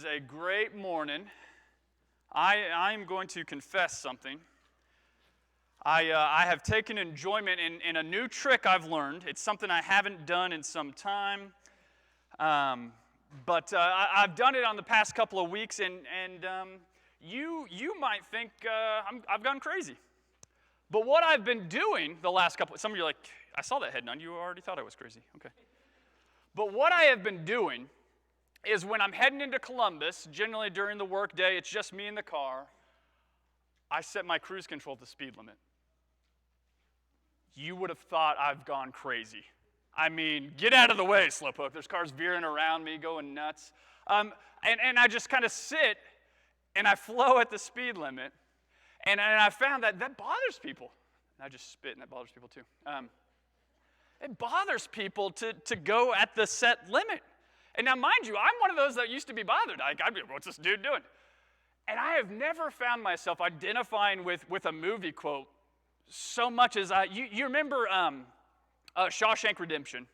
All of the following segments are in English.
is a great morning. I'm going to confess something. I have taken enjoyment in a new trick I've learned. It's something I haven't done in some time, but I've done it on the past couple of weeks, and you might think I've gone crazy. But what I've been doing the last couple, some of you are like, I saw that head nod, you already thought I was crazy. Okay. But what I have been doing is when I'm heading into Columbus, generally during the work day, it's just me in the car, I set my cruise control to speed limit. You would have thought I've gone crazy. I mean, get out of the way, slowpoke. There's cars veering around me, going nuts. And I just kind of sit, and I flow at the speed limit, and I found that bothers people. I just spit, and that bothers people too. It bothers people to go at the set limit. And now, mind you, I'm one of those that used to be bothered. I'd be, what's this dude doing? And I have never found myself identifying with a movie quote so much as you remember Shawshank Redemption?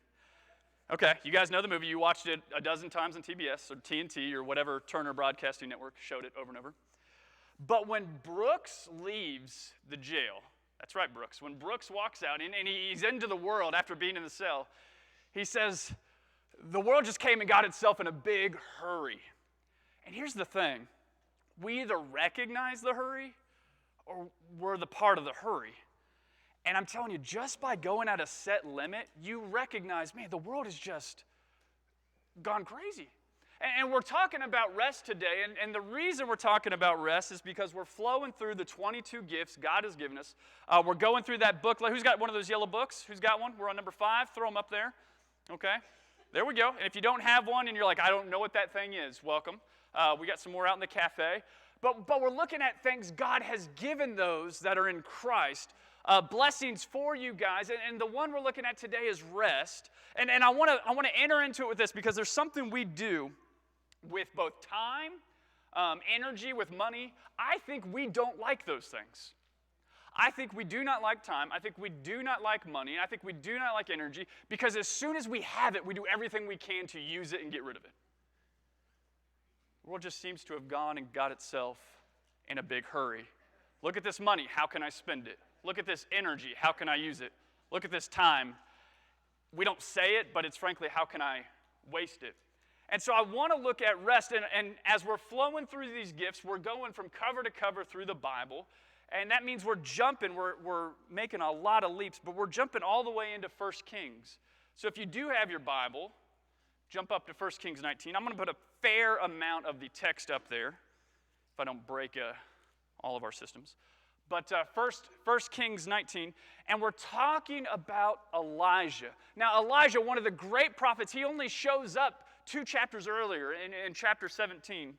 Okay, you guys know the movie. You watched it a dozen times on TBS or TNT or whatever Turner Broadcasting Network showed it over and over. But when Brooks leaves the jail, that's right, Brooks. When Brooks walks out and he's into the world after being in the cell, he says, the world just came and got itself in a big hurry. And here's the thing. We either recognize the hurry or we're the part of the hurry. And I'm telling you, just by going at a set limit, you recognize, man, the world has just gone crazy. And we're talking about rest today, and the reason we're talking about rest is because we're flowing through the 22 gifts God has given us. We're going through that book. Who's got one of those yellow books? Who's got one? We're on number 5. Throw them up there. Okay. There we go. And if you don't have one and you're like, I don't know what that thing is, welcome. We got some more out in the cafe. But we're looking at things God has given those that are in Christ. Blessings for you guys. And the one we're looking at today is rest. And I want to enter into it with this because there's something we do with both time, energy, with money. I think we don't like those things. I think we do not like time. I think we do not like money. I think we do not like energy because as soon as we have it, we do everything we can to use it and get rid of it. The world just seems to have gone and got itself in a big hurry. Look at this money. How can I spend it? Look at this energy. How can I use it? Look at this time. We don't say it, but it's frankly, how can I waste it? And so I want to look at rest. And as we're flowing through these gifts, we're going from cover to cover through the Bible. And that means we're jumping, we're making a lot of leaps, but we're jumping all the way into 1 Kings. So if you do have your Bible, jump up to 1 Kings 19. I'm going to put a fair amount of the text up there, if I don't break all of our systems. But 1 Kings 19, and we're talking about Elijah. Now Elijah, one of the great prophets, he only shows up 2 chapters earlier in chapter 17.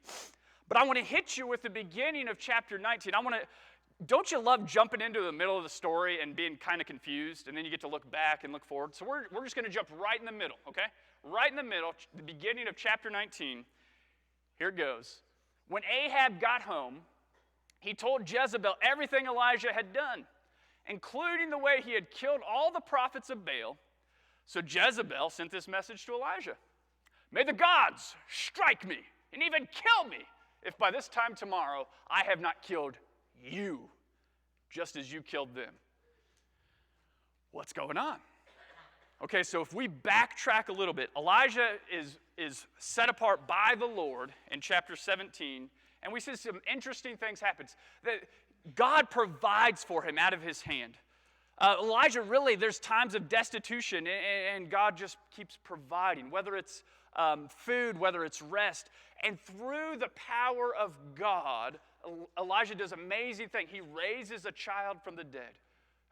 But I want to hit you with the beginning of chapter 19. Don't you love jumping into the middle of the story and being kind of confused, and then you get to look back and look forward? So we're just going to jump right in the middle, okay? Right in the middle, the beginning of chapter 19. Here it goes. When Ahab got home, he told Jezebel everything Elijah had done, including the way he had killed all the prophets of Baal. So Jezebel sent this message to Elijah. May the gods strike me and even kill me if by this time tomorrow I have not killed you, just as you killed them. What's going on? Okay, so if we backtrack a little bit, Elijah is set apart by the Lord in chapter 17, and we see some interesting things happen. That God provides for him out of his hand. Elijah, really, there's times of destitution, and God just keeps providing, whether it's food, whether it's rest. And through the power of God, Elijah does an amazing thing. He raises a child from the dead,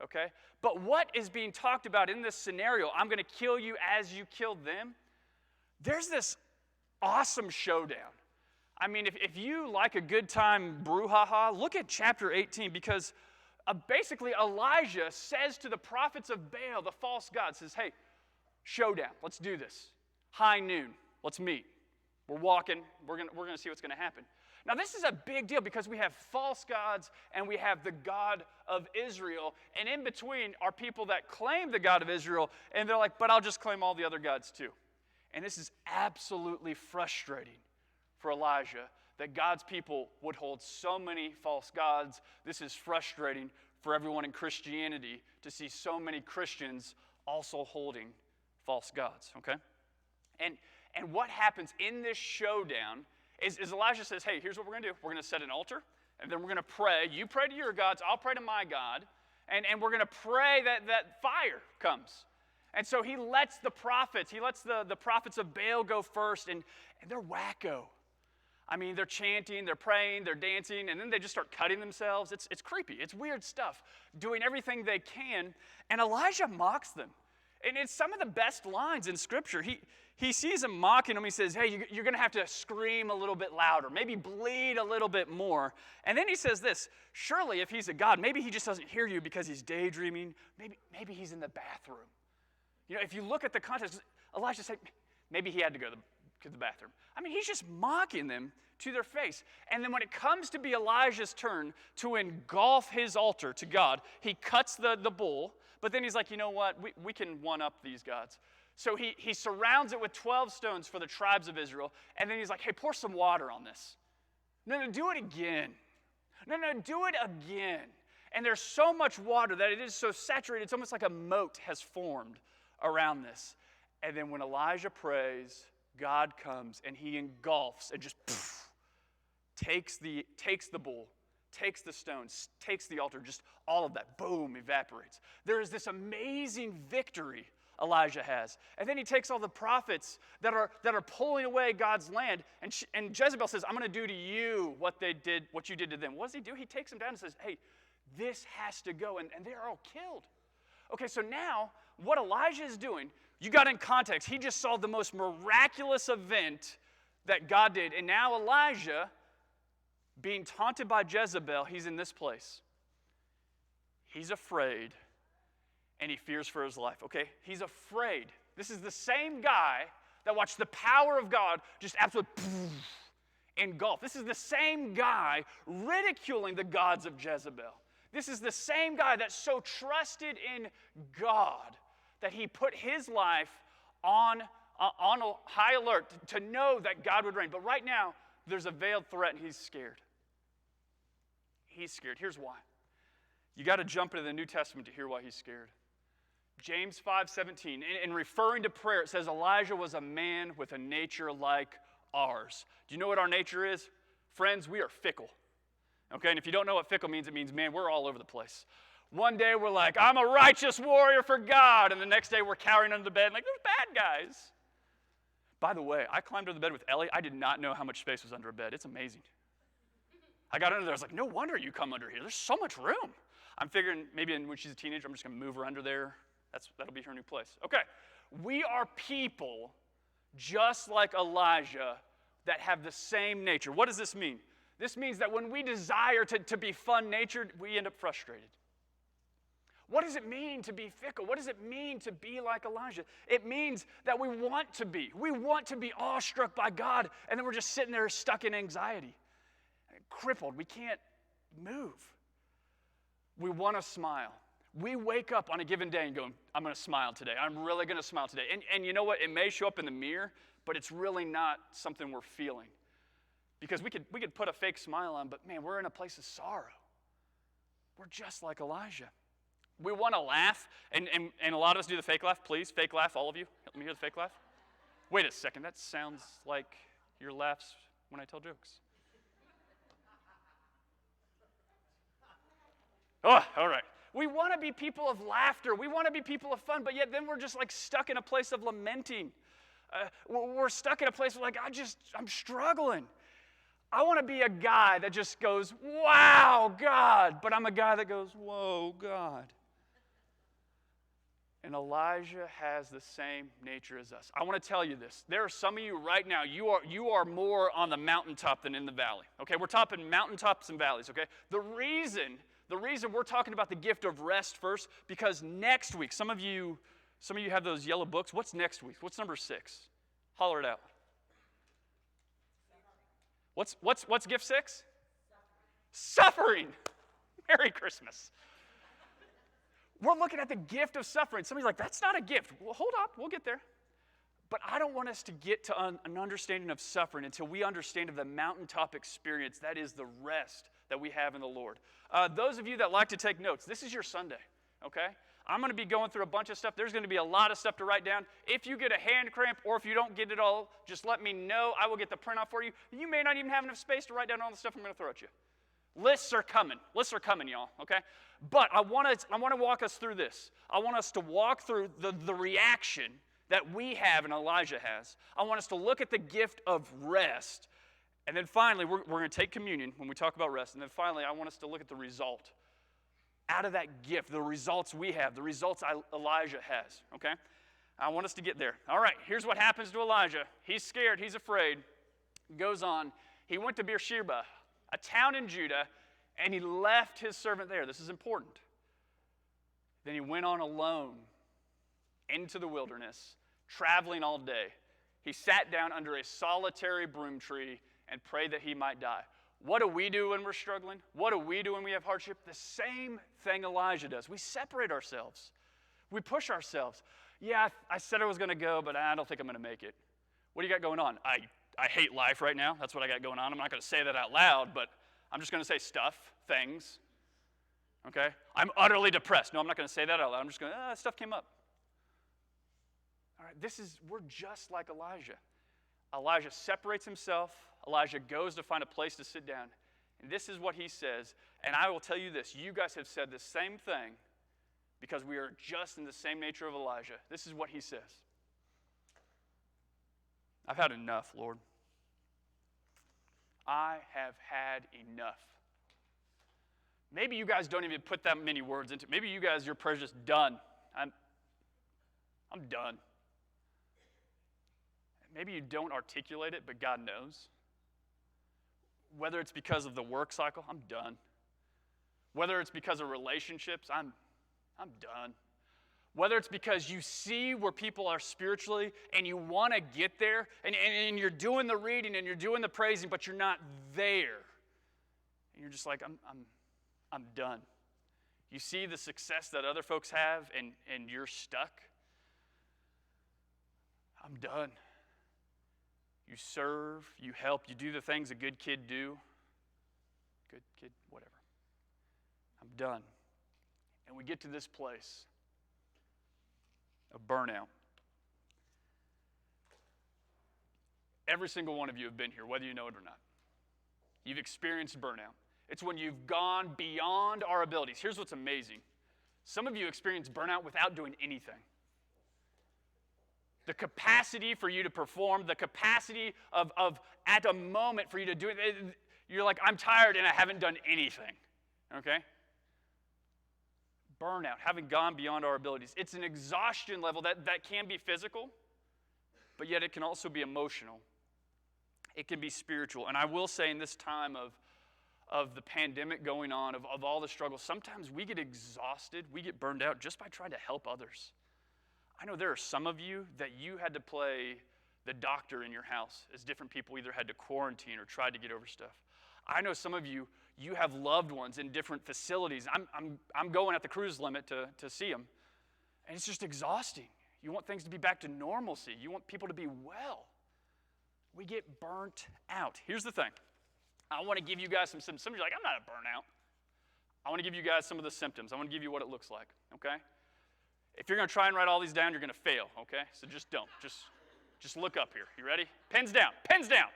okay? But what is being talked about in this scenario, I'm going to kill you as you killed them, there's this awesome showdown. I mean, if you like a good time brouhaha, look at chapter 18 because basically Elijah says to the prophets of Baal, the false god, says, hey, showdown, let's do this. High noon, let's meet. We're walking, we're going to see what's going to happen. Now, this is a big deal because we have false gods and we have the God of Israel. And in between are people that claim the God of Israel, and they're like, but I'll just claim all the other gods too. And this is absolutely frustrating for Elijah that God's people would hold so many false gods. This is frustrating for everyone in Christianity to see so many Christians also holding false gods, okay? And what happens in this showdown is Elijah says, hey, here's what we're going to do. We're going to set an altar, and then we're going to pray. You pray to your gods, I'll pray to my God, and we're going to pray that fire comes. And so he lets the prophets of Baal go first, and they're wacko. I mean, they're chanting, they're praying, they're dancing, and then they just start cutting themselves. It's creepy. It's weird stuff, doing everything they can, and Elijah mocks them. And it's some of the best lines in Scripture. He sees them mocking him. He says, hey, you're going to have to scream a little bit louder, maybe bleed a little bit more. And then he says this, surely if he's a god, maybe he just doesn't hear you because he's daydreaming. Maybe he's in the bathroom. You know, if you look at the context, Elijah said, maybe he had to go to the bathroom. I mean, he's just mocking them to their face. And then when it comes to be Elijah's turn to engulf his altar to God, he cuts the bull, but then he's like, you know what, we can one-up these gods. So he surrounds it with 12 stones for the tribes of Israel, and then he's like, hey, pour some water on this. No, do it again. No, do it again. And there's so much water that it is so saturated, it's almost like a moat has formed around this. And then when Elijah prays, God comes and he engulfs and just takes the bull, takes the stones, takes the altar, just all of that, boom, evaporates. There is this amazing victory Elijah has. And then he takes all the prophets that are pulling away God's land, and Jezebel says, I'm going to do to you what you did to them. What does he do? He takes them down and says, hey, this has to go, and they're all killed. Okay, so now what Elijah is doing, you got in context, he just saw the most miraculous event that God did, and now Elijah, being taunted by Jezebel, he's in this place. He's afraid, and he fears for his life, okay? He's afraid. This is the same guy that watched the power of God just absolutely engulf. This is the same guy ridiculing the gods of Jezebel. This is the same guy that so trusted in God that he put his life on a high alert to know that God would reign. But right now, there's a veiled threat, and he's scared. He's scared. Here's why. You got to jump into the New Testament to hear why he's scared. James 5:17, in referring to prayer, it says Elijah was a man with a nature like ours. Do you know what our nature is? Friends, we are fickle. Okay, and if you don't know what fickle means, it means, man, we're all over the place. One day we're like, I'm a righteous warrior for God, and the next day we're cowering under the bed like, there's bad guys. By the way, I climbed under the bed with Ellie. I did not know how much space was under a bed. It's amazing. I got under there. I was like, no wonder you come under here. There's so much room. I'm figuring maybe when she's a teenager, I'm just going to move her under there. That'll be her new place. Okay, we are people just like Elijah that have the same nature. What does this mean? This means that when we desire to be fun-natured, we end up frustrated. What does it mean to be fickle? What does it mean to be like Elijah? It means that we want to be. We want to be awestruck by God, and then we're just sitting there stuck in anxiety, crippled. We can't move. We want to smile. We wake up on a given day and go, I'm going to smile today. I'm really going to smile today. And you know what? It may show up in the mirror, but it's really not something we're feeling. Because we could put a fake smile on, but man, we're in a place of sorrow. We're just like Elijah. We want to laugh, and a lot of us do the fake laugh. Please, fake laugh, all of you. Let me hear the fake laugh. Wait a second, that sounds like your laughs when I tell jokes. Oh, all right. We want to be people of laughter. We want to be people of fun, but yet then we're just like stuck in a place of lamenting. We're stuck in a place where like, I'm struggling. I want to be a guy that just goes, wow, God. But I'm a guy that goes, whoa, God. And Elijah has the same nature as us. I want to tell you this. There are some of you right now, you are more on the mountaintop than in the valley. Okay, we're topping mountaintops and valleys, okay? The reason we're talking about the gift of rest first, because next week, some of you have those yellow books. What's next week? What's number 6? Holler it out. What's gift 6? Suffering. Merry Christmas. We're looking at the gift of suffering. Somebody's like, that's not a gift. Well, hold up. We'll get there. But I don't want us to get to an understanding of suffering until we understand of the mountaintop experience, that is the rest that we have in the Lord. Those of you that like to take notes, this is your Sunday, okay? I'm going to be going through a bunch of stuff. There's going to be a lot of stuff to write down. If you get a hand cramp or if you don't get it all, just let me know. I will get the printout for you. You may not even have enough space to write down all the stuff I'm going to throw at you. Lists are coming. Lists are coming, y'all, okay? But I want to walk us through this. I want us to walk through the reaction that we have and Elijah has. I want us to look at the gift of rest. And then finally, we're going to take communion when we talk about rest. And then finally, I want us to look at the result. Out of that gift, the results we have, the results Elijah has, okay? I want us to get there. All right, here's what happens to Elijah. He's scared. He's afraid. Goes on. He went to Beersheba, a town in Judah, and he left his servant there. This is important. Then he went on alone into the wilderness, traveling all day. He sat down under a solitary broom tree and prayed that he might die. What do we do when we're struggling? What do we do when we have hardship? The same thing Elijah does. We separate ourselves. We push ourselves. Yeah, I said I was going to go, but I don't think I'm going to make it. What do you got going on? I hate life right now. That's what I got going on. I'm not going to say that out loud, but I'm just going to say stuff, things. Okay? I'm utterly depressed. No, I'm not going to say that out loud. I'm just going, stuff came up. All right, we're just like Elijah. Elijah separates himself. Elijah goes to find a place to sit down. And this is what he says. And I will tell you this. You guys have said the same thing because we are just in the same nature of Elijah. This is what he says. I've had enough, Lord. I have had enough. Maybe you guys don't even put that many words into it. Maybe you guys, your prayer's just done. I'm done. Maybe you don't articulate it, but God knows. Whether it's because of the work cycle, I'm done. Whether it's because of relationships, I'm done. Whether it's because you see where people are spiritually and you want to get there, and you're doing the reading and you're doing the praising, but you're not there. And you're just like, I'm done. You see the success that other folks have and you're stuck. I'm done. You serve, you help, you do the things a good kid do. Good kid, whatever. I'm done. And we get to this place of burnout. Every single one of you have been here, whether you know it or not. You've experienced burnout. It's when you've gone beyond our abilities. Here's what's amazing. Some of you experience burnout without doing anything. The capacity for you to perform, the capacity of at a moment for you to do it. You're like, I'm tired and I haven't done anything. Okay? Burnout, having gone beyond our abilities. It's an exhaustion level that can be physical, but yet it can also be emotional. It can be spiritual. And I will say in this time of the pandemic going on, of all the struggles, sometimes we get exhausted, we get burned out just by trying to help others. I know there are some of you that you had to play the doctor in your house as different people either had to quarantine or tried to get over stuff. I know some of you have loved ones in different facilities. I'm going at the cruise limit to see them, and it's just exhausting. You want things to be back to normalcy. You want people to be well. We get burnt out. Here's the thing. I want to give you guys some symptoms. Some of you are like, I'm not a burnout. I want to give you guys some of the symptoms. I want to give you what it looks like, okay? If you're going to try and write all these down, you're going to fail, okay? So just don't. Just look up here. You ready? Pens down. Pens down.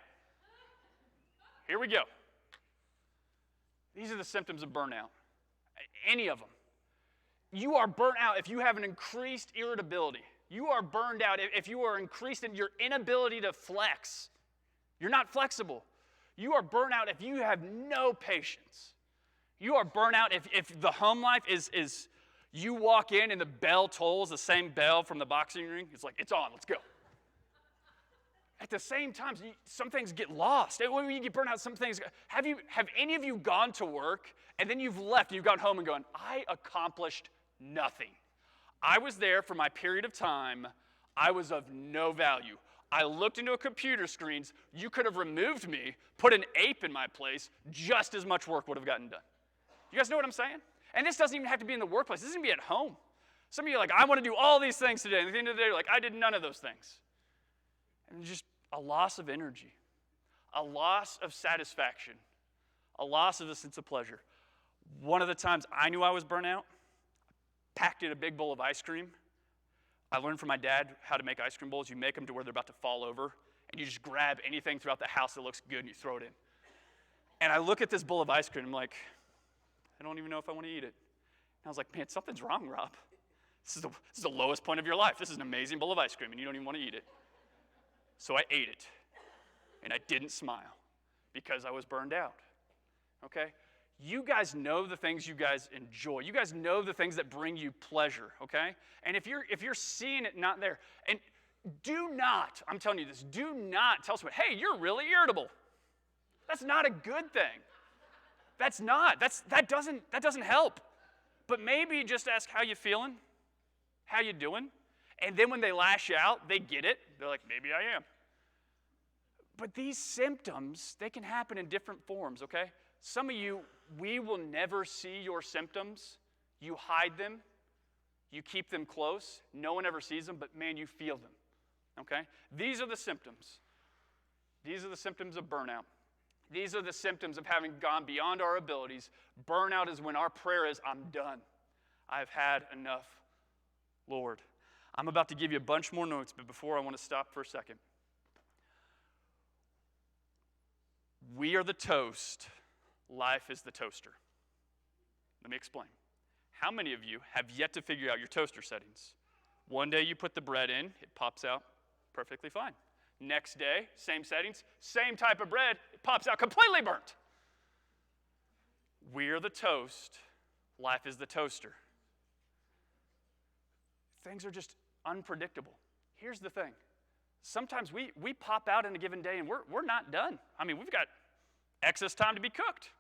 Here we go. These are the symptoms of burnout. Any of them. You are burnt out if you have an increased irritability. You are burned out if you are increased in your inability to flex. You're not flexible. You are burnt out if you have no patience. You are burnt out if the home life is you walk in and the bell tolls the same bell from the boxing ring. It's like, it's on, let's go. At the same time, some things get lost. When you get burnt out, some things, have any of you gone to work and then you've left, you've gone home and gone, I accomplished nothing. I was there for my period of time. I was of no value. I looked into a computer screens. You could have removed me, put an ape in my place, just as much work would have gotten done. You guys know what I'm saying? And this doesn't even have to be in the workplace. This is going to be at home. Some of you are like, I want to do all these things today. And at the end of the day, you're like, I did none of those things. and just a loss of energy, a loss of satisfaction, a loss of a sense of pleasure. One of the times I knew I was burnt out, packed in a big bowl of ice cream. I learned from my dad how to make ice cream bowls. You make them to where they're about to fall over, and you just grab anything throughout the house that looks good and you throw it in. And I look at this bowl of ice cream, I'm like, I don't even know if I want to eat it. And I was like, man, something's wrong, Rob. This is the lowest point of your life. This is an amazing bowl of ice cream, and you don't even want to eat it. So I ate it, and I didn't smile because I was burned out, okay? You guys know the things you guys enjoy. You guys know the things that bring you pleasure, okay? And if you're seeing it not there, and do not, I'm telling you this, do not tell someone, hey, you're really irritable. That's not a good thing. That doesn't help. But maybe just ask how you feeling, how you doing, and then when they lash out, they get it. They're like, maybe I am. But these symptoms, they can happen in different forms, okay? Some of you, we will never see your symptoms. You hide them. You keep them close. No one ever sees them, but man, you feel them, okay? These are the symptoms. These are the symptoms of burnout. These are the symptoms of having gone beyond our abilities. Burnout is when our prayer is, I'm done. I've had enough, Lord. I'm about to give you a bunch more notes, but before I want to stop for a second. We are the toast. Life is the toaster. Let me explain. How many of you have yet to figure out your toaster settings? One day you put the bread in, it pops out perfectly fine. Next day, same settings, same type of bread, it pops out completely burnt. We're the toast. Life is the toaster. Things are just unpredictable. Here's the thing. Sometimes we pop out in a given day and we're not done. I mean, we've got excess time to be cooked.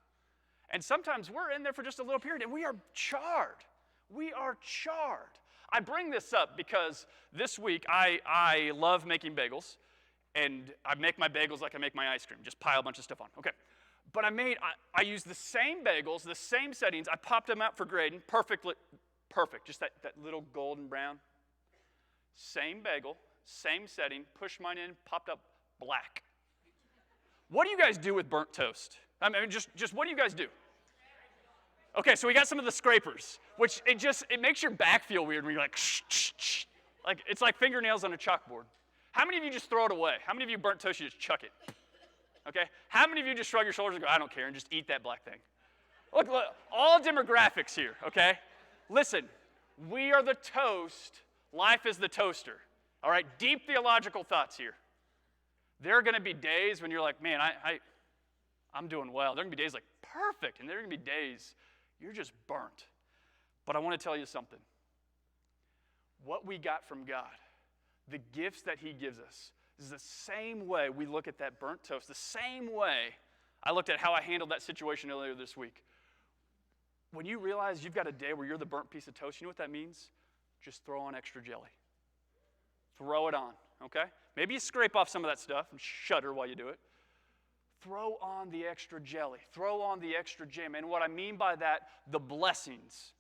And sometimes we're in there for just a little period and we are charred. We are charred. I bring this up because this week I love making bagels. And I make my bagels like I make my ice cream. Just pile a bunch of stuff on. Okay. But I used the same bagels, the same settings. I popped them out for Graydon. Perfect. Just that little golden brown. Same bagel, same setting. Pushed mine in, popped up black. What do you guys do with burnt toast? I mean, just what do you guys do? Okay, so we got some of the scrapers, which it makes your back feel weird when you're like, shh, shh, shh. Like, it's like fingernails on a chalkboard. How many of you just throw it away? How many of you burnt toast, you just chuck it? Okay? How many of you just shrug your shoulders and go, I don't care, and just eat that black thing? Look, all demographics here, okay? Listen, we are the toast. Life is the toaster. All right? Deep theological thoughts here. There are going to be days when you're like, man, I'm doing well. There are going to be days like, perfect. And there are going to be days you're just burnt. But I want to tell you something. What we got from God, the gifts that he gives us, is the same way we look at that burnt toast, the same way I looked at how I handled that situation earlier this week. When you realize you've got a day where you're the burnt piece of toast, you know what that means? Just throw on extra jelly. Throw it on, okay? Maybe you scrape off some of that stuff and shudder while you do it. Throw on the extra jelly. Throw on the extra jam. And what I mean by that, the blessings,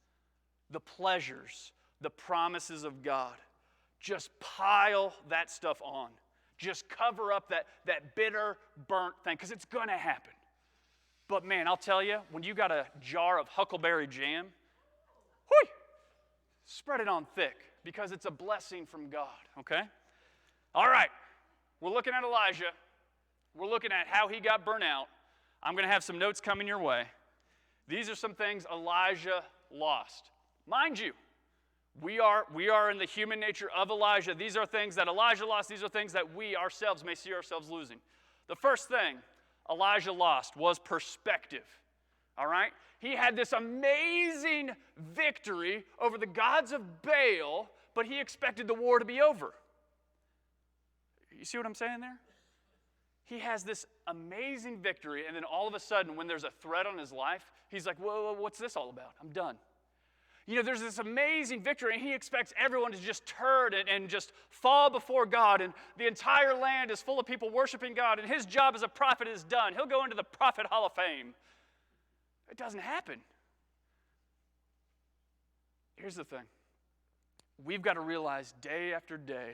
the pleasures, the promises of God. Just pile that stuff on. Just cover up that bitter, burnt thing, because it's going to happen. But man, I'll tell you, when you got a jar of huckleberry jam, whoo, spread it on thick, because it's a blessing from God, okay? All right, we're looking at Elijah. We're looking at how he got burnt out. I'm going to have some notes coming your way. These are some things Elijah lost. Mind you, we are in the human nature of Elijah. These are things that Elijah lost. These are things that we ourselves may see ourselves losing. The first thing Elijah lost was perspective. All right? He had this amazing victory over the gods of Baal, but he expected the war to be over. You see what I'm saying there? He has this amazing victory, and then all of a sudden, when there's a threat on his life, he's like, whoa, what's this all about? I'm done. You know, there's this amazing victory, and he expects everyone to just turn and just fall before God, and the entire land is full of people worshiping God, and his job as a prophet is done. He'll go into the Prophet Hall of Fame. It doesn't happen. Here's the thing. We've got to realize day after day,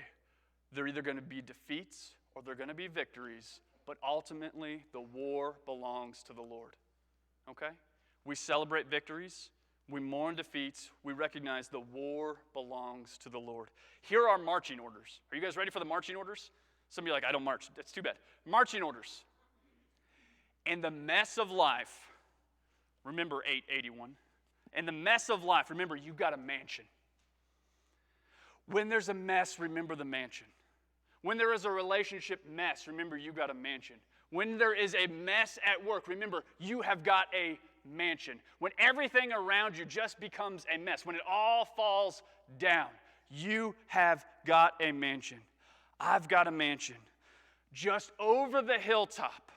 there are either going to be defeats or there are going to be victories, but ultimately the war belongs to the Lord. Okay? We celebrate victories. We mourn defeats. We recognize the war belongs to the Lord. Here are marching orders. Are you guys ready for the marching orders? Some of you are like, I don't march. That's too bad. Marching orders. In the mess of life, remember 881. In the mess of life, remember you got a mansion. When there's a mess, remember the mansion. When there is a relationship mess, remember you got a mansion. When there is a mess at work, remember you have got a mansion. When everything around you just becomes a mess, when it all falls down, you have got a mansion. I've got a mansion just over the hilltop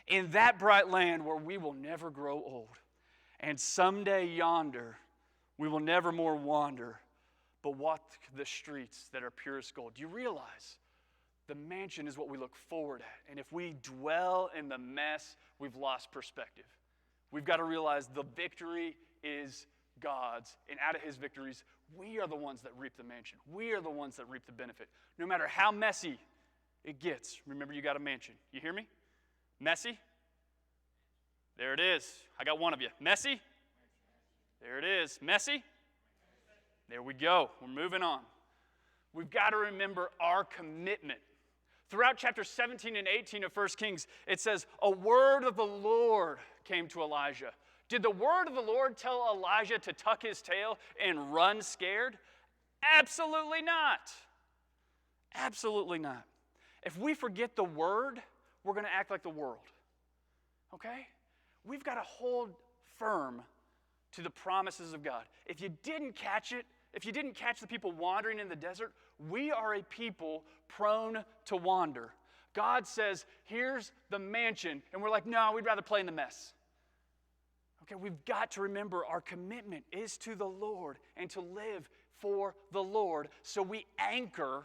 in that bright land where we will never grow old. And someday yonder, we will never more wander, but walk the streets that are purest gold. Do you realize the mansion is what we look forward at? And if we dwell in the mess, we've lost perspective. We've got to realize the victory is God's, and out of his victories, we are the ones that reap the mansion. We are the ones that reap the benefit. No matter how messy it gets, remember you got a mansion. You hear me? Messy? There it is. I got one of you. Messy? There it is. Messy? There we go. We're moving on. We've got to remember our commitment. Throughout chapters 17 and 18 of 1 Kings, it says, a word of the Lord came to Elijah. Did the word of the Lord tell Elijah to tuck his tail and run scared? Absolutely not. Absolutely not. If we forget the word, we're going to act like the world. Okay? We've got to hold firm to the promises of God. If you didn't catch it, if you didn't catch the people wandering in the desert, we are a people prone to wander. God says, here's the mansion, and we're like, no, we'd rather play in the mess. Okay, we've got to remember our commitment is to the Lord and to live for the Lord. So we anchor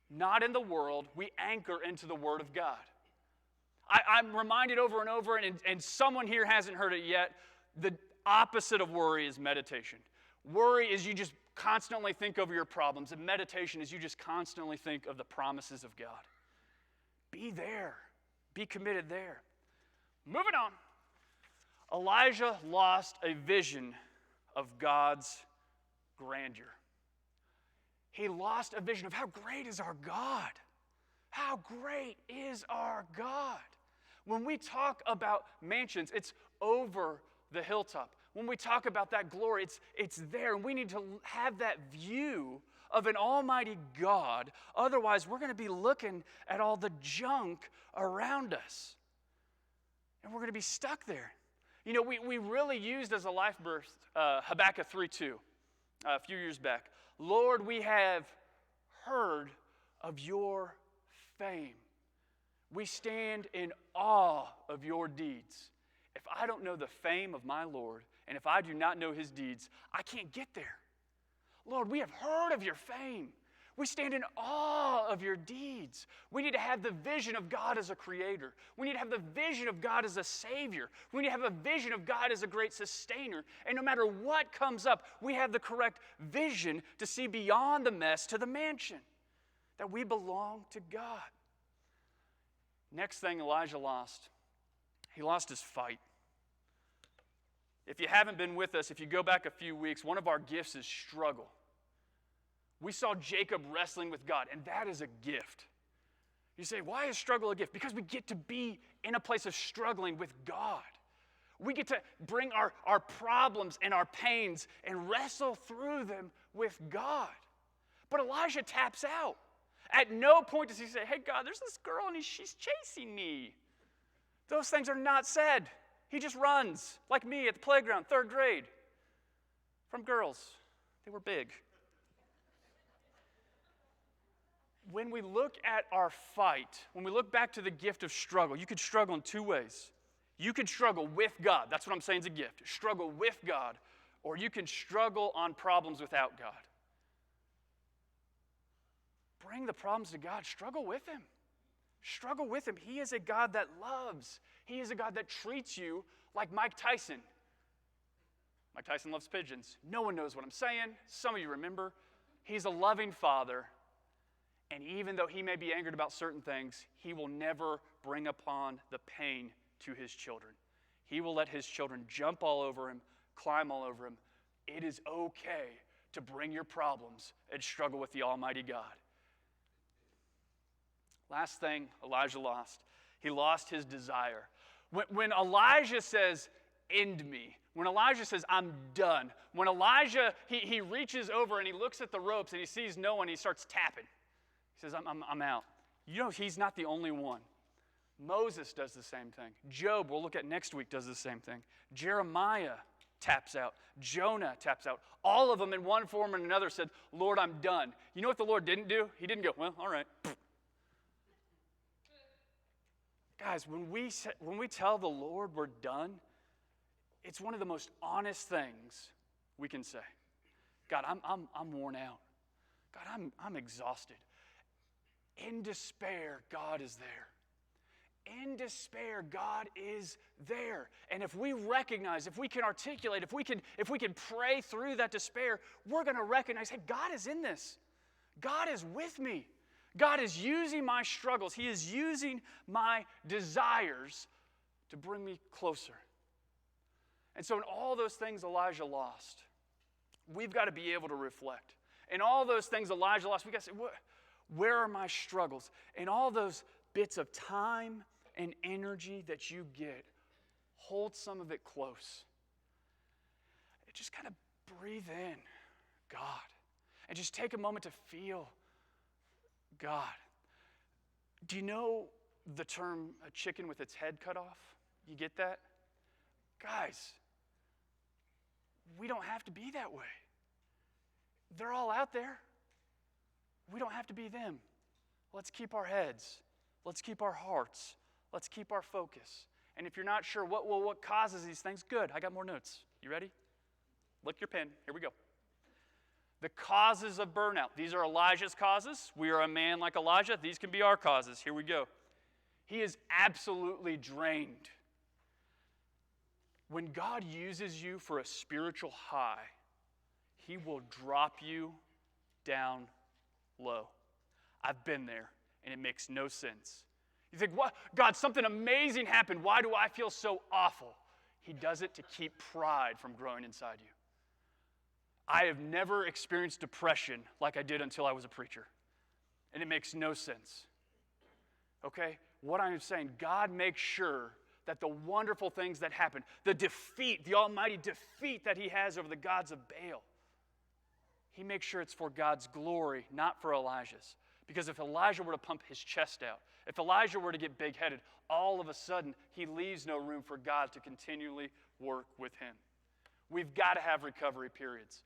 not in the world, we anchor into the Word of God. I'm reminded over and over, and someone here hasn't heard it yet, the opposite of worry is meditation. Worry is you just constantly think over your problems, and meditation is you just constantly think of the promises of God. Be there. Be committed there. Moving on. Elijah lost a vision of God's grandeur. He lost a vision of how great is our God. How great is our God. When we talk about mansions, it's over the hilltop. When we talk about that glory, it's there. And we need to have that view of an almighty God. Otherwise, we're going to be looking at all the junk around us. And we're going to be stuck there. You know, we really used as a life verse Habakkuk 3:2 a few years back. Lord, we have heard of your fame. We stand in awe of your deeds. If I don't know the fame of my Lord, and if I do not know his deeds, I can't get there. Lord, we have heard of your fame. We stand in awe of your deeds. We need to have the vision of God as a creator. We need to have the vision of God as a savior. We need to have a vision of God as a great sustainer. And no matter what comes up, we have the correct vision to see beyond the mess to the mansion, that we belong to God. Next thing Elijah lost, he lost his fight. If you haven't been with us, if you go back a few weeks, one of our gifts is struggle. We saw Jacob wrestling with God, and that is a gift. You say, why is struggle a gift? Because we get to be in a place of struggling with God. We get to bring our problems and our pains and wrestle through them with God. But Elijah taps out. At no point does he say, hey, God, there's this girl and she's chasing me. Those things are not said. He just runs, like me at the playground, 3rd grade, from girls. They were big. When we look at our fight, when we look back to the gift of struggle, you could struggle in 2 ways. You could struggle with God. That's what I'm saying is a gift. Struggle with God. Or you can struggle on problems without God. Bring the problems to God. Struggle with him. Struggle with him. He is a God that loves. He is a God that treats you like Mike Tyson. Mike Tyson loves pigeons. No one knows what I'm saying. Some of you remember. He's a loving father. And even though he may be angered about certain things, he will never bring upon the pain to his children. He will let his children jump all over him, climb all over him. It is okay to bring your problems and struggle with the Almighty God. Last thing Elijah lost. He lost his desire. When Elijah says, end me, when Elijah says, I'm done, when Elijah, he reaches over and he looks at the ropes and he sees no one, he starts tapping. He says, I'm out. You know, he's not the only one. Moses does the same thing. Job, we'll look at next week, does the same thing. Jeremiah taps out. Jonah taps out. All of them in one form or another said, Lord, I'm done. You know what the Lord didn't do? He didn't go, well, all right. Guys, when we tell the Lord we're done, it's one of the most honest things we can say. God, I'm worn out. God, I'm exhausted. In despair, God is there. In despair, God is there. And if we recognize, if we can articulate, if we can pray through that despair, we're going to recognize, hey, God is in this. God is with me. God is using my struggles. He is using my desires to bring me closer. And so in all those things Elijah lost, we've got to be able to reflect. In all those things Elijah lost, we've got to say, where are my struggles? In all those bits of time and energy that you get, hold some of it close. And just kind of breathe in God. And just take a moment to feel God. Do you know the term a chicken with its head cut off? You get that? Guys, we don't have to be that way. They're all out there. We don't have to be them. Let's keep our heads. Let's keep our hearts. Let's keep our focus. And if you're not sure what causes these things, good. I got more notes. You ready? Lick your pen. Here we go. The causes of burnout. These are Elijah's causes. We are a man like Elijah. These can be our causes. Here we go. He is absolutely drained. When God uses you for a spiritual high, He will drop you down low. I've been there, and it makes no sense. You think, what? God, something amazing happened. Why do I feel so awful? He does it to keep pride from growing inside you. I have never experienced depression like I did until I was a preacher. And it makes no sense. Okay? What I'm saying, God makes sure that the wonderful things that happen, the defeat, the almighty defeat that He has over the gods of Baal, He makes sure it's for God's glory, not for Elijah's. Because if Elijah were to pump his chest out, if Elijah were to get big-headed, all of a sudden he leaves no room for God to continually work with him. We've got to have recovery periods.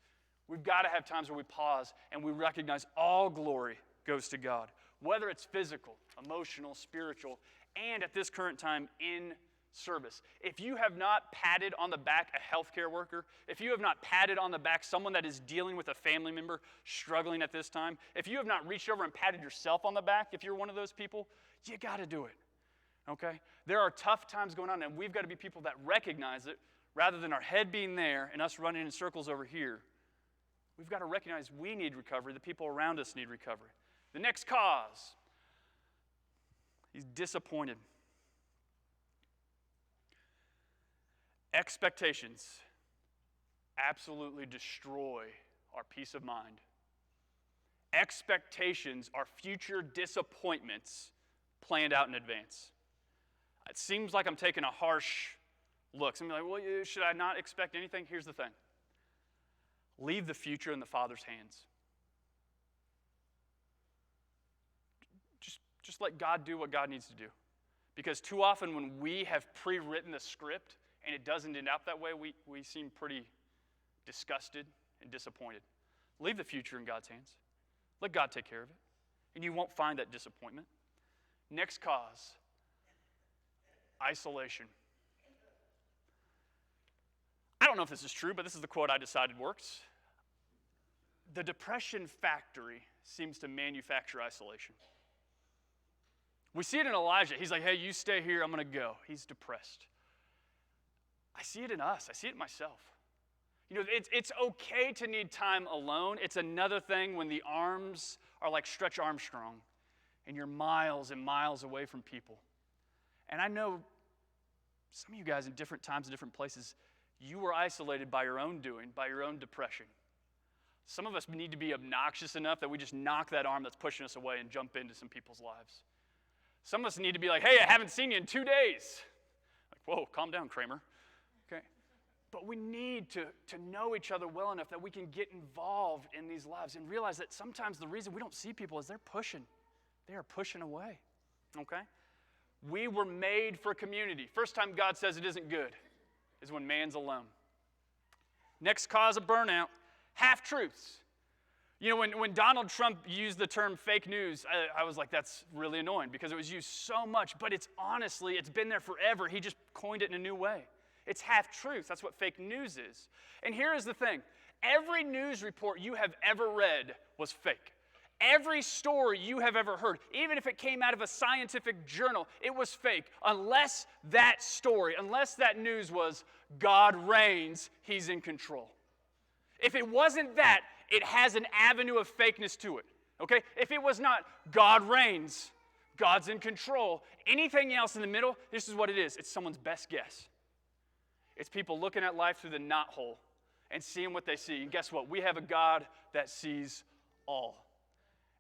We've got to have times where we pause and we recognize all glory goes to God, whether it's physical, emotional, spiritual, and at this current time in service. If you have not patted on the back a healthcare worker, if you have not patted on the back someone that is dealing with a family member struggling at this time, if you have not reached over and patted yourself on the back, if you're one of those people, you got to do it, okay? There are tough times going on, and we've got to be people that recognize it rather than our head being there and us running in circles over here. We've got to recognize we need recovery. The people around us need recovery. The next cause, he's disappointed. Expectations absolutely destroy our peace of mind. Expectations are future disappointments planned out in advance. It seems like I'm taking a harsh look. Somebody's like, well, should I not expect anything? Here's the thing. Leave the future in the Father's hands. Just let God do what God needs to do. Because too often when we have pre-written the script and it doesn't end up that way, we seem pretty disgusted and disappointed. Leave the future in God's hands. Let God take care of it. And you won't find that disappointment. Next cause, isolation. I don't know if this is true, but this is the quote I decided works. The depression factory seems to manufacture isolation. We see it in Elijah. He's like, hey, you stay here, I'm going to go. He's depressed. I see it in us. I see it in myself. You know, it's okay to need time alone. It's another thing when the arms are like Stretch Armstrong, and you're miles and miles away from people. And I know some of you guys in different times and different places, you were isolated by your own doing, by your own depression. Some of us need to be obnoxious enough that we just knock that arm that's pushing us away and jump into some people's lives. Some of us need to be like, hey, I haven't seen you in 2 days. Like, whoa, calm down, Kramer. Okay? But we need to know each other well enough that we can get involved in these lives and realize that sometimes the reason we don't see people is they're pushing. They are pushing away. Okay? We were made for community. First time God says it isn't good is when man's alone. Next cause of burnout, half-truths. You know, when Donald Trump used the term fake news, I was like, that's really annoying because it was used so much, but it's been there forever. He just coined it in a new way. It's half-truths. That's what fake news is. And here is the thing. Every news report you have ever read was fake. Every story you have ever heard, even if it came out of a scientific journal, it was fake. Unless that story, unless that news was, God reigns, he's in control. If it wasn't that, it has an avenue of fakeness to it. Okay? If it was not, God reigns, God's in control, anything else in the middle, this is what it is. It's someone's best guess. It's people looking at life through the knothole and seeing what they see. And guess what? We have a God that sees all.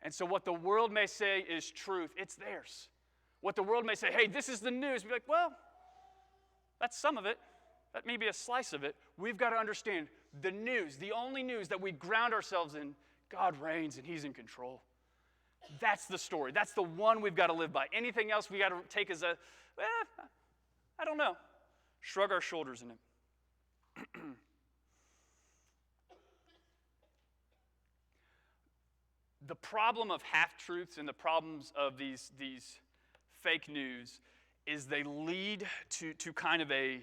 And so what the world may say is truth, it's theirs. What the world may say, hey, this is the news. We're like, well, that's some of it. That may be a slice of it. We've got to understand the news, the only news that we ground ourselves in, God reigns and he's in control. That's the story. That's the one we've got to live by. Anything else we got to take as a, I don't know. Shrug our shoulders in it. The problem of half-truths and the problems of these fake news is they lead to kind of a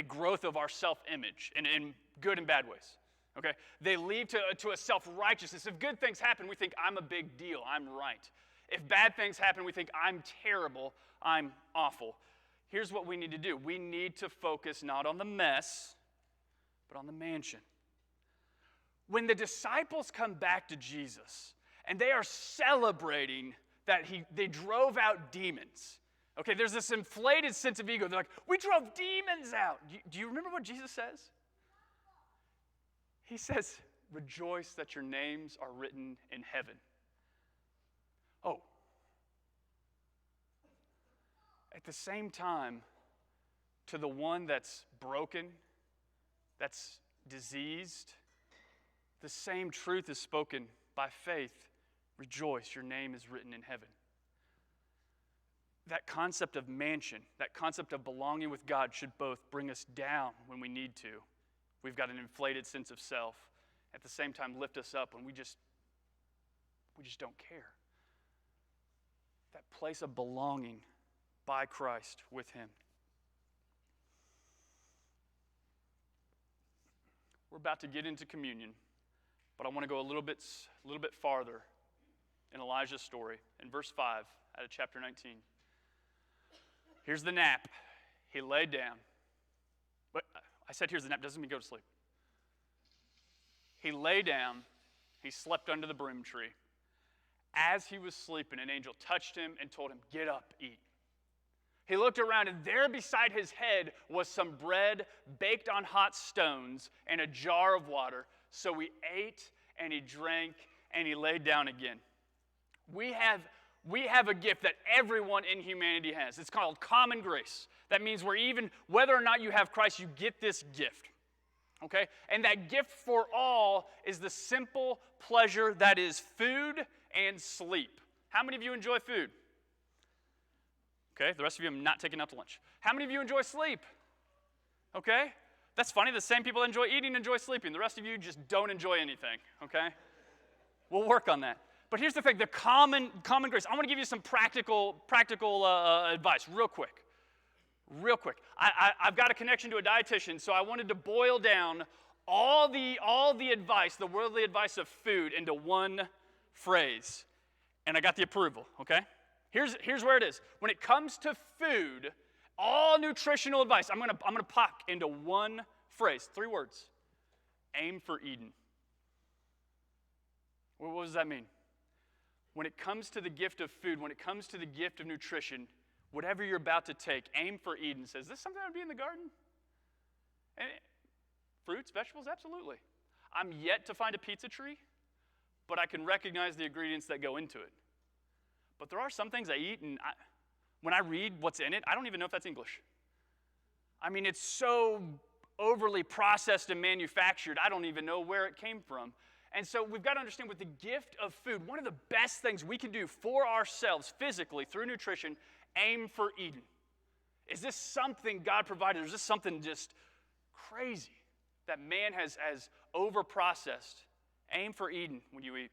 growth of our self-image in good and bad ways. Okay? They lead to a self-righteousness. If good things happen, we think I'm a big deal, I'm right. If bad things happen, we think I'm terrible, I'm awful. Here's what we need to do. We need to focus not on the mess, but on the mansion. When the disciples come back to Jesus, and they are celebrating that they drove out demons. Okay, there's this inflated sense of ego. They're like, we drove demons out. Do you remember what Jesus says? He says, rejoice that your names are written in heaven. Oh. At the same time, to the one that's broken, that's diseased, the same truth is spoken by faith. Rejoice, your name is written in heaven. That concept of mansion, that concept of belonging with God should both bring us down when we need to. We've got an inflated sense of self. At the same time, lift us up when we just don't care. That place of belonging by Christ with him. We're about to get into communion, but I want to go a little bit farther in Elijah's story, in verse 5 out of chapter 19. Here's the nap. He laid down. But I said here's the nap, doesn't mean go to sleep. He lay down. He slept under the broom tree. As he was sleeping, an angel touched him and told him, get up, eat. He looked around, and there beside his head was some bread baked on hot stones and a jar of water. So he ate and he drank and he laid down again. We have a gift that everyone in humanity has. It's called common grace. That means whether or not you have Christ, you get this gift. Okay? And that gift for all is the simple pleasure that is food and sleep. How many of you enjoy food? Okay, the rest of you I'm not taking out to lunch. How many of you enjoy sleep? Okay? That's funny. The same people that enjoy eating enjoy sleeping. The rest of you just don't enjoy anything. Okay? We'll work on that. But here's the thing, the common grace. I want to give you some practical advice real quick. Real quick. I've got a connection to a dietitian, so I wanted to boil down all the advice, the worldly advice of food into one phrase. And I got the approval, okay? Here's where it is. When it comes to food, all nutritional advice, I'm gonna pack into one phrase, 3 words. Aim for Eden. What does that mean? when it comes to the gift of food, when it comes to the gift of nutrition, whatever you're about to take, aim for Eden. Says, is this something that would be in the garden? And fruits, vegetables, absolutely. I'm yet to find a pizza tree, but I can recognize the ingredients that go into it. But there are some things I eat, and when I read what's in it, I don't even know if that's English. I mean, it's so overly processed and manufactured, I don't even know where it came from. And so we've got to understand with the gift of food, one of the best things we can do for ourselves physically through nutrition, aim for Eden. Is this something God provided, or is this something just crazy that man has over-processed? Aim for Eden when you eat.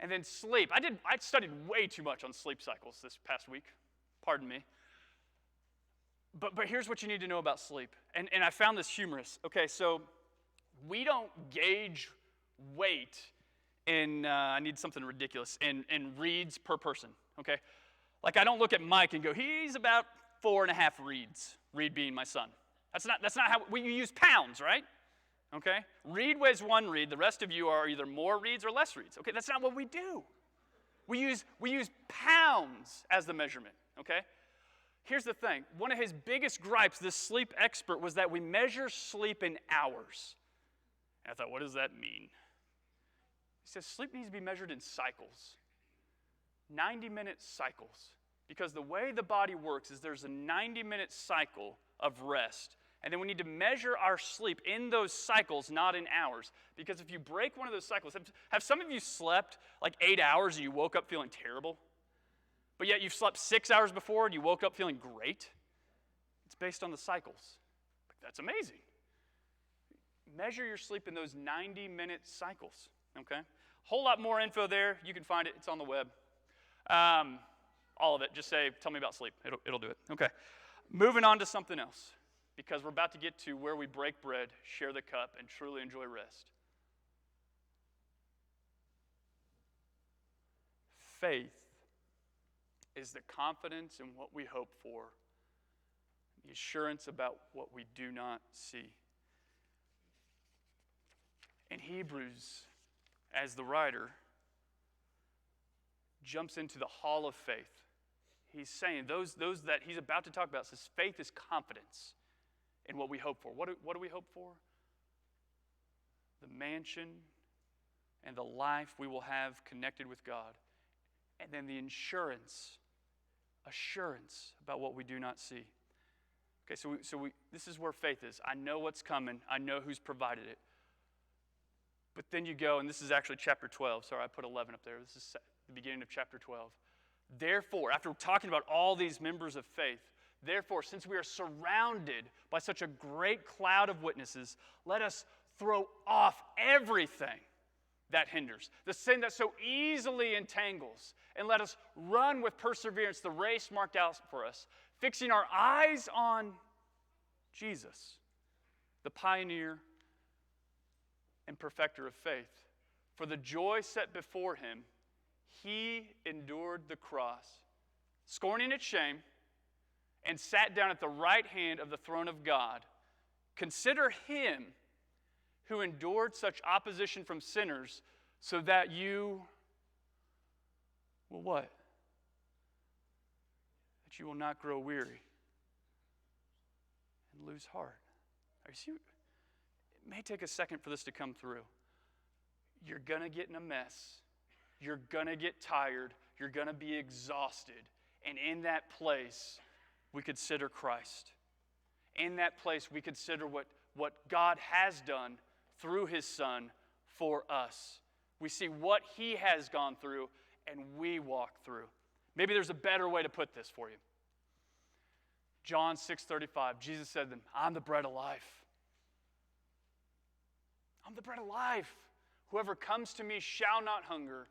And then sleep. I studied way too much on sleep cycles this past week. Pardon me. But here's what you need to know about sleep. And I found this humorous. Okay, so we don't gauge weight in, I need something ridiculous, in reads per person, okay? Like I don't look at Mike and go, he's about 4.5 reads, Reed being my son. That's not how, we use pounds, right? Okay? Reed weighs 1 reed, the rest of you are either more reads or less reads. Okay, that's not what we do. We use pounds as the measurement, okay? Here's the thing. One of his biggest gripes, this sleep expert, was that we measure sleep in hours. And I thought, what does that mean? He says sleep needs to be measured in cycles, 90-minute cycles. Because the way the body works is there's a 90-minute cycle of rest. And then we need to measure our sleep in those cycles, not in hours. Because if you break one of those cycles, have some of you slept like 8 hours and you woke up feeling terrible? But yet you've slept 6 hours before and you woke up feeling great? It's based on the cycles. That's amazing. Measure your sleep in those 90-minute cycles, okay? Whole lot more info there. You can find it. It's on the web. All of it. Just say, tell me about sleep. It'll do it. Okay. Moving on to something else, because we're about to get to where we break bread, share the cup, and truly enjoy rest. Faith is the confidence in what we hope for, the assurance about what we do not see. In Hebrews, as the writer jumps into the hall of faith, he's saying, those that he's about to talk about, says faith is confidence in what we hope for. What do we hope for? The mansion and the life we will have connected with God. And then the assurance about what we do not see. Okay, so this is where faith is. I know what's coming. I know who's provided it. But then you go, and this is actually chapter 12. Sorry, I put 11 up there. This is the beginning of chapter 12. Therefore, after talking about all these members of faith, therefore, since we are surrounded by such a great cloud of witnesses, let us throw off everything that hinders, the sin that so easily entangles, and let us run with perseverance the race marked out for us, fixing our eyes on Jesus, the pioneer and perfecter of faith. For the joy set before him, he endured the cross, scorning its shame, and sat down at the right hand of the throne of God. Consider him who endured such opposition from sinners, so that you will what? That you will not grow weary and lose heart. You see, it may take a second for this to come through. You're going to get in a mess. You're going to get tired. You're going to be exhausted. And in that place, we consider Christ. In that place, we consider what God has done through his Son for us. We see what he has gone through, and we walk through. Maybe there's a better way to put this for you. John 6:35, Jesus said to them, I'm the bread of life. I'm the bread of life. Whoever comes to me shall not hunger,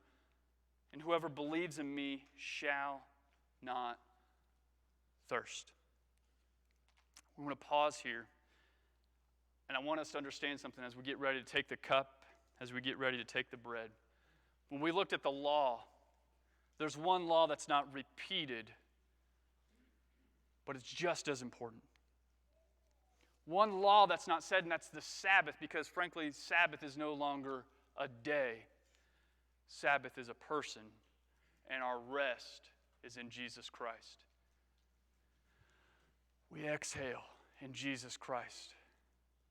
and whoever believes in me shall not thirst. We want to pause here, and I want us to understand something as we get ready to take the cup, as we get ready to take the bread. When we looked at the law, there's one law that's not repeated, but it's just as important. One law that's not said, and that's the Sabbath, because frankly, Sabbath is no longer a day. Sabbath is a person, and our rest is in Jesus Christ. We exhale in Jesus Christ.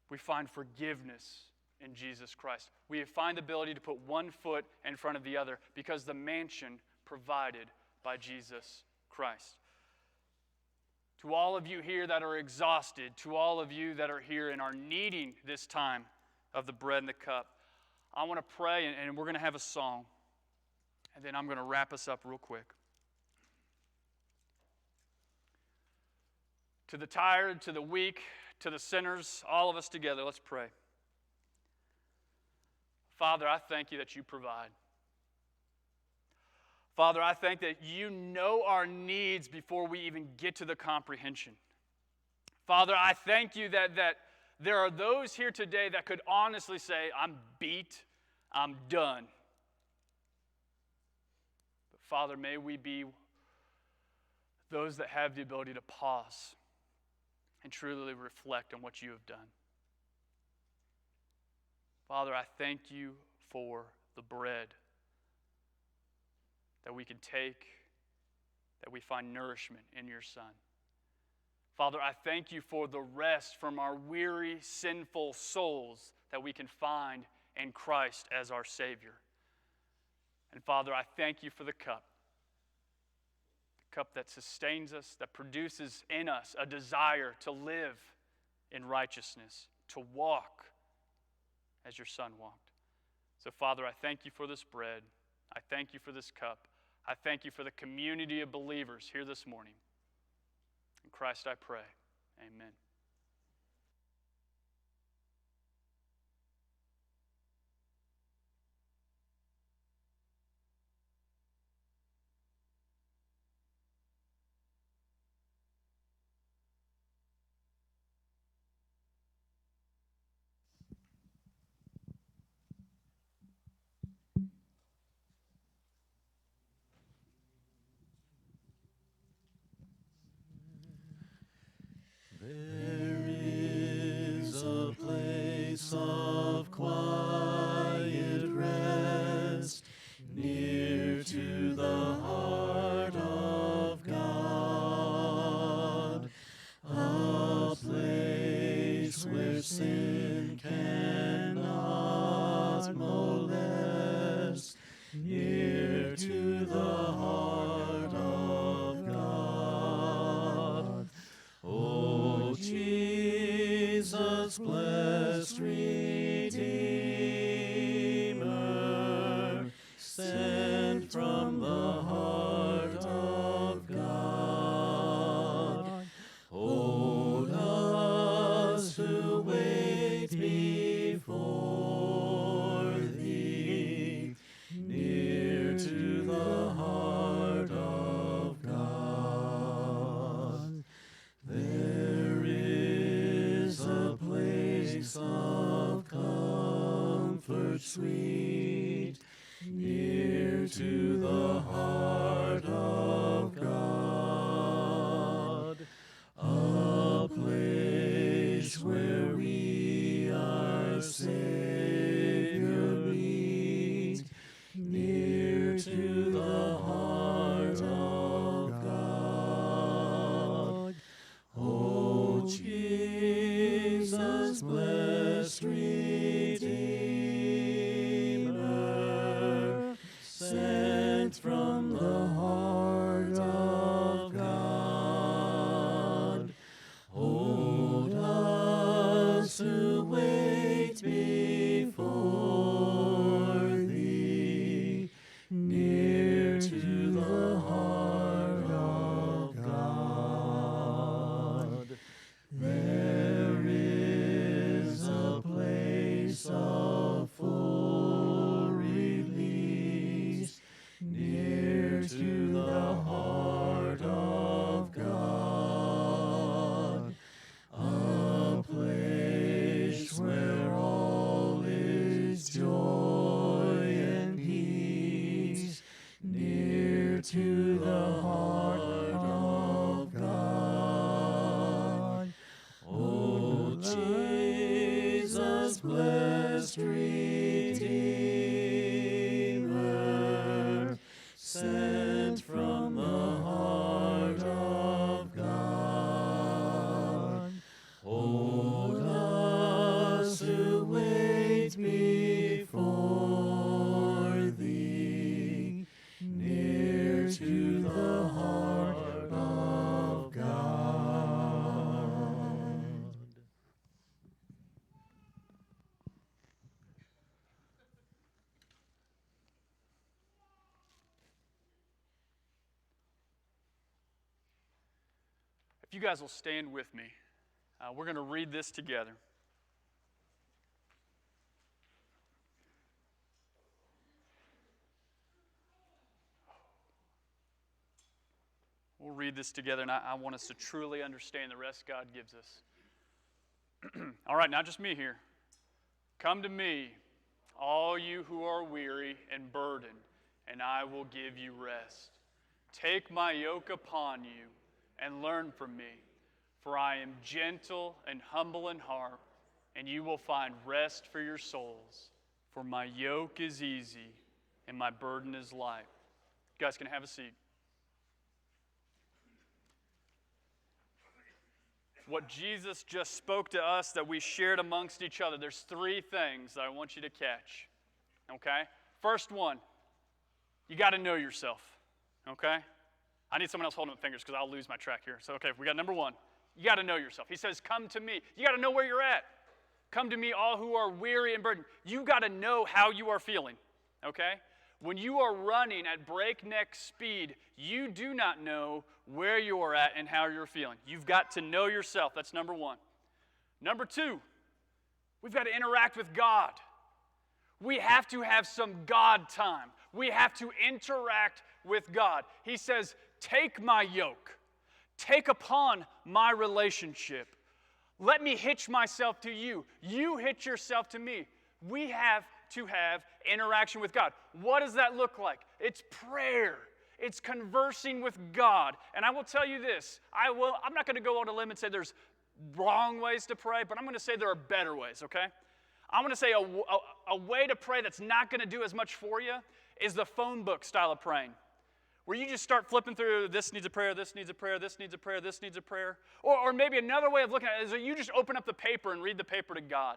We find forgiveness in Jesus Christ. We find the ability to put one foot in front of the other because the mansion provided by Jesus Christ. To all of you here that are exhausted, to all of you that are here and are needing this time of the bread and the cup, I want to pray, and we're going to have a song, and then I'm going to wrap us up real quick. To the tired, to the weak, to the sinners, all of us together, let's pray. Father, I thank you that you provide. Father, I thank that you know our needs before we even get to the comprehension. Father, I thank you that there are those here today that could honestly say, I'm beat, I'm done. But Father, may we be those that have the ability to pause and truly reflect on what you have done. Father, I thank you for the bread that we can take, that we find nourishment in your Son. Father, I thank you for the rest from our weary, sinful souls that we can find in Christ as our Savior. And Father, I thank you for the cup that sustains us, that produces in us a desire to live in righteousness, to walk as your Son walked. So Father, I thank you for this bread. I thank you for this cup. I thank you for the community of believers here this morning. In Christ I pray. Amen. There is a place of quiet rest near to the heart of God, a place where sin cannot molest, near to the heart of God. O Jesus, blessed Redeemer, sent from the heart of God, hold us who wait before thee, near to the heart of God. There is a place of comfort sweet, near to the heart of God, a place where we our Savior meet, near to the heart of God. O Jesus, blessed Redeemer, sent from the heart of God, hold us who wait before thee, near to the heart of God. There is a place of full release, near to the heart of God, a place where all is joy and peace, near to the heart of God. O Jesus, blessed Redeemer, send If you guys will stand with me, we're going to read this together. We'll read this together, and I want us to truly understand the rest God gives us. All right, not just me here. Come to me, all you who are weary and burdened, and I will give you rest. Take my yoke upon you and learn from me, for I am gentle and humble in heart, and you will find rest for your souls. For my yoke is easy and my burden is light. You guys can have a seat. What Jesus just spoke to us that we shared amongst each other, there's three things that I want you to catch, okay? First one, you got to know yourself, okay? I need someone else holding up fingers because I'll lose my track here. So, okay, we got number one. You got to know yourself. He says, come to me. You got to know where you're at. Come to me, all who are weary and burdened. You got to know how you are feeling, okay? When you are running at breakneck speed, you do not know where you are at and how you're feeling. You've got to know yourself. That's number one. Number two, we've got to interact with God. We have to have some God time. We have to interact with God. He says, take my yoke. Take upon my relationship. Let me hitch myself to you. You hitch yourself to me. We have to have interaction with God. What does that look like? It's prayer. It's conversing with God. And I will tell you this. I'm not going to go on a limb and say there's wrong ways to pray, but I'm going to say there are better ways, okay? I'm going to say a way to pray that's not going to do as much for you is the phone book style of praying, where you just start flipping through, this needs a prayer, this needs a prayer, this needs a prayer, this needs a prayer. Or maybe another way of looking at it is that you just open up the paper and read the paper to God.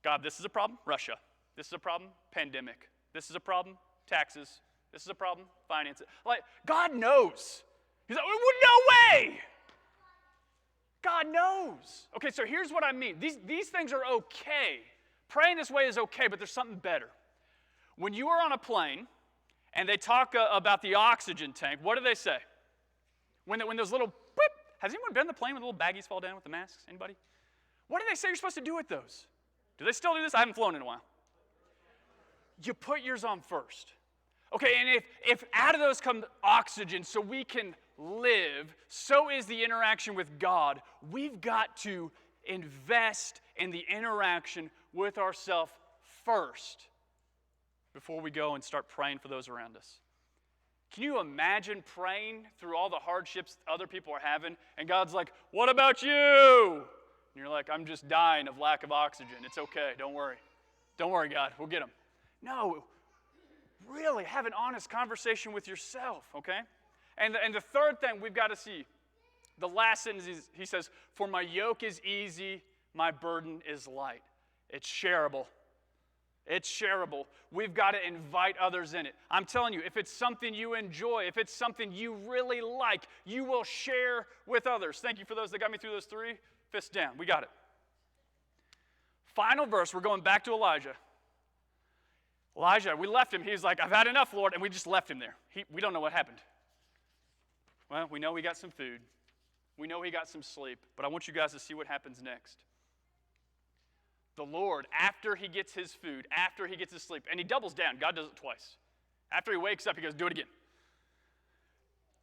God, this is a problem, Russia. This is a problem, pandemic. This is a problem, taxes. This is a problem, finances. Like, God knows. He's like, no way! God knows. Okay, so here's what I mean. These things are okay. Praying this way is okay, but there's something better. When you are on a plane and they talk about the oxygen tank, what do they say? When those little, boop, has anyone been on the plane when the little baggies fall down with the masks? Anybody? What do they say you're supposed to do with those? Do they still do this? I haven't flown in a while. You put yours on first. Okay, and if out of those comes oxygen so we can live, so is the interaction with God. We've got to invest in the interaction with ourselves first before we go and start praying for those around us. Can you imagine praying through all the hardships other people are having, and God's like, what about you? And you're like, I'm just dying of lack of oxygen. It's okay, don't worry. Don't worry, God, we'll get them. No, really have an honest conversation with yourself, okay? And the third thing we've got to see, the last sentence is, he says, for my yoke is easy, my burden is light. It's shareable. It's shareable. We've got to invite others in it. I'm telling you, if it's something you enjoy, if it's something you really like, you will share with others. Thank you for those that got me through those three. Fists down. We got it. Final verse, we're going back to Elijah. Elijah, we left him. He was like, I've had enough, Lord, and we just left him there. We don't know what happened. Well, we know he got some food. We know he got some sleep, but I want you guys to see what happens next. The Lord, after he gets his food, after he gets his sleep, and he doubles down. God does it twice. After he wakes up, he goes, do it again.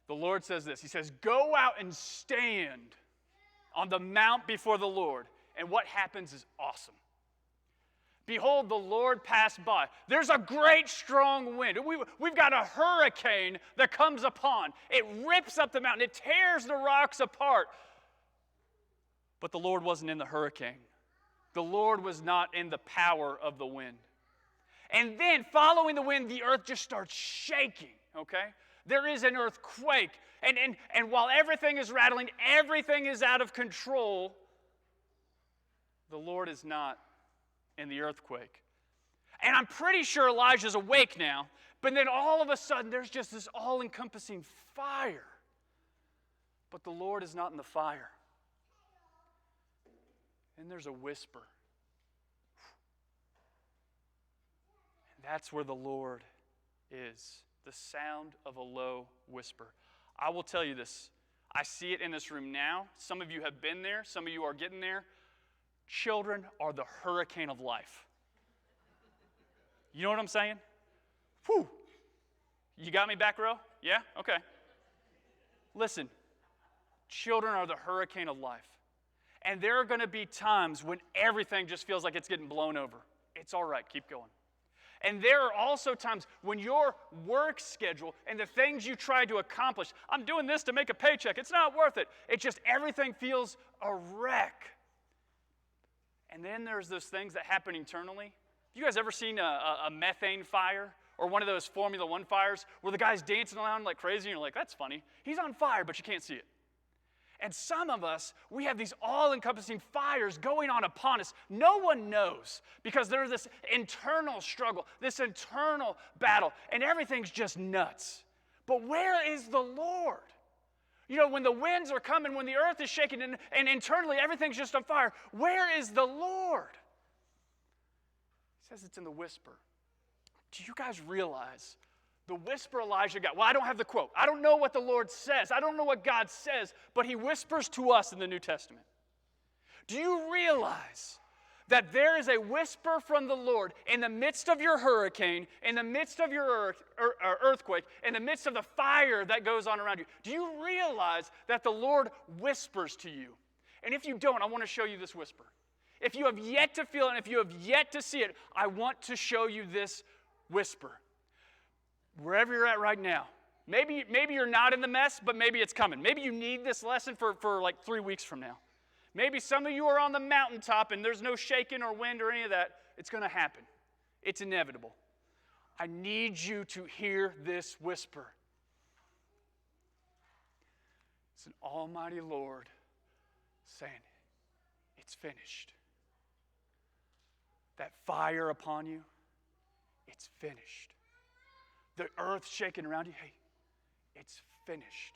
The Lord says this. He says, go out and stand on the mount before the Lord. And what happens is awesome. Behold, the Lord passed by. There's a great strong wind. We've got a hurricane that comes upon. It rips up the mountain. It tears the rocks apart. But the Lord wasn't in the hurricane. The Lord was not in the power of the wind. And then, following the wind, the earth just starts shaking, okay? There is an earthquake. And while everything is rattling, everything is out of control, the Lord is not in the earthquake. And I'm pretty sure Elijah's awake now, but then all of a sudden there's just this all-encompassing fire. But the Lord is not in the fire. And there's a whisper. And that's where the Lord is, the sound of a low whisper. I will tell you this. I see it in this room now. Some of you have been there. Some of you are getting there. Children are the hurricane of life. You know what I'm saying? Whew. You got me back row? Yeah? Okay. Listen, children are the hurricane of life. And there are going to be times when everything just feels like it's getting blown over. It's all right. Keep going. And there are also times when your work schedule and the things you try to accomplish, I'm doing this to make a paycheck. It's not worth it. It just, everything feels a wreck. And then there's those things that happen internally. You guys ever seen a methane fire or one of those Formula One fires where the guy's dancing around like crazy and you're like, that's funny. He's on fire, but you can't see it. And some of us, we have these all-encompassing fires going on upon us. No one knows because there's this internal struggle, this internal battle, and everything's just nuts. But where is the Lord? You know, when the winds are coming, when the earth is shaking, and internally everything's just on fire, where is the Lord? He says it's in the whisper. Do you guys realize the whisper Elijah got? Well, I don't have the quote. I don't know what the Lord says. I don't know what God says, but he whispers to us in the New Testament. Do you realize that there is a whisper from the Lord in the midst of your hurricane, in the midst of your earthquake, in the midst of the fire that goes on around you? Do you realize that the Lord whispers to you? And if you don't, I want to show you this whisper. If you have yet to feel it, and if you have yet to see it, I want to show you this whisper. Wherever you're at right now, maybe you're not in the mess, but maybe it's coming. Maybe you need this lesson for like 3 weeks from now. Maybe some of you are on the mountaintop and there's no shaking or wind or any of that. It's going to happen. It's inevitable. I need you to hear this whisper. It's an almighty Lord saying, it's finished. That fire upon you, it's finished. The earth shaking around you, hey, it's finished.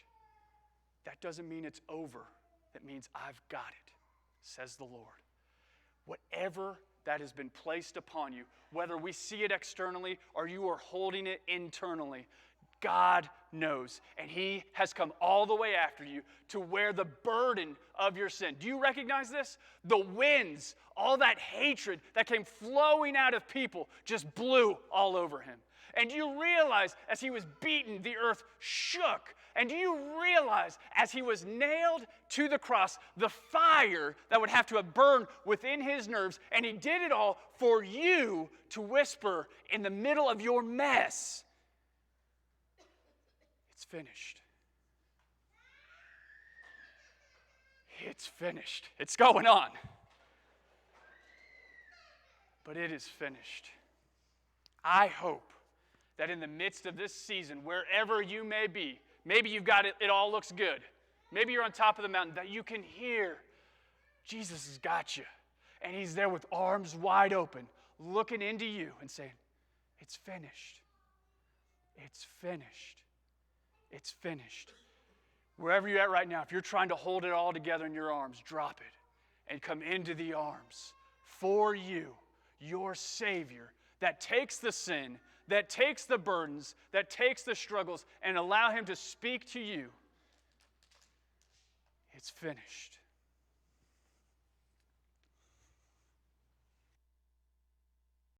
That doesn't mean it's over. That means I've got it, says the Lord. Whatever that has been placed upon you, whether we see it externally or you are holding it internally, God knows, and he has come all the way after you to wear the burden of your sin. Do you recognize this? The winds, all that hatred that came flowing out of people just blew all over him. And do you realize as he was beaten, the earth shook? And do you realize as he was nailed to the cross, the fire that would have to have burned within his nerves, and he did it all for you to whisper in the middle of your mess, it's finished. It's finished. It's going on. But it is finished. I hope that in the midst of this season, wherever you may be, maybe you've got it, it all looks good. Maybe you're on top of the mountain, that you can hear Jesus has got you. And he's there with arms wide open, looking into you and saying, it's finished. It's finished. It's finished. Wherever you're at right now, if you're trying to hold it all together in your arms, drop it and come into the arms for you, your Savior, that takes the sin, that takes the burdens, that takes the struggles, and allow him to speak to you. It's finished.